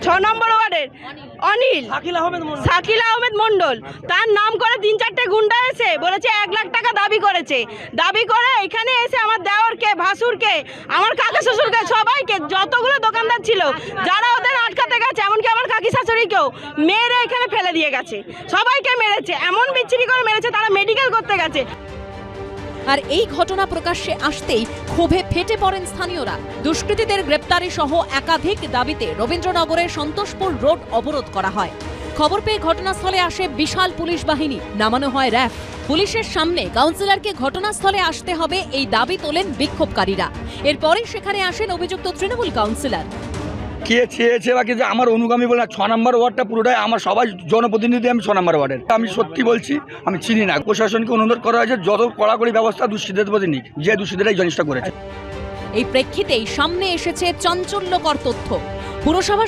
6 নম্বর ওয়ার্ডের অনিল শাকিল আহমেদ মন্ডল, তার নাম করে 3-4টে গুন্ডা এসে বলেছে 1 লাখ টাকা দাবি করেছে। দাবি করে এখানে এসে আমার দেওরকে, ভাসুরকে, আমার কাকা শ্বশুরকে, সবাইকে, যতগুলো দোকানদার ছিল যারা ওদের আটকাতে গেছে, এমনকি আমার কাকি শাশুড়িকেও মেরে এখানে ফেলে দিয়ে গেছে। সবাইকে মেরেছে, এমন বিচ্ছিরি করে মেরেছে, তারা মেডিকেল করতে গেছে। আর এই ঘটনা প্রকাশ্যে আসতেই ক্ষোভে ফেটে পড়েন স্থানীয়রা। দুষ্কৃতীদের গ্রেপ্তারি সহ একাধিক দাবিতে রবীন্দ্রনগরের সন্তোষপুর রোড অবরোধ করা হয়। খবর পেয়ে ঘটনাস্থলে আসে বিশাল পুলিশ বাহিনী, নামানো হয় র্যাব। পুলিশের সামনে কাউন্সিলরকে ঘটনাস্থলে আসতে হবে এই দাবি তোলেন বিক্ষোভকারীরা। এরপরে সেখানে আসেন অভিযুক্ত তৃণমূল কাউন্সিলর। কে চেয়েছে বা কিছু আমার অনুগামী বলে না, 6 নম্বর ওয়ার্ডটা পুরোটাই আমার, সবাই জনপ্রতিনিধি আমি 6 নম্বর ওয়ার্ডের। আমি সত্যি বলছি, আমি চিনি না। প্রশাসনকে অনুরোধ করা হয়েছে যত কড়াকড়ি ব্যবস্থা দুষ্কৃতীদের প্রতি নিক, যে দুষ্কৃতীরা এই জিনিসটা করেছে। এই প্রেক্ষিতেই সামনে এসেছে চাঞ্চল্যকর তথ্য। পুরসভা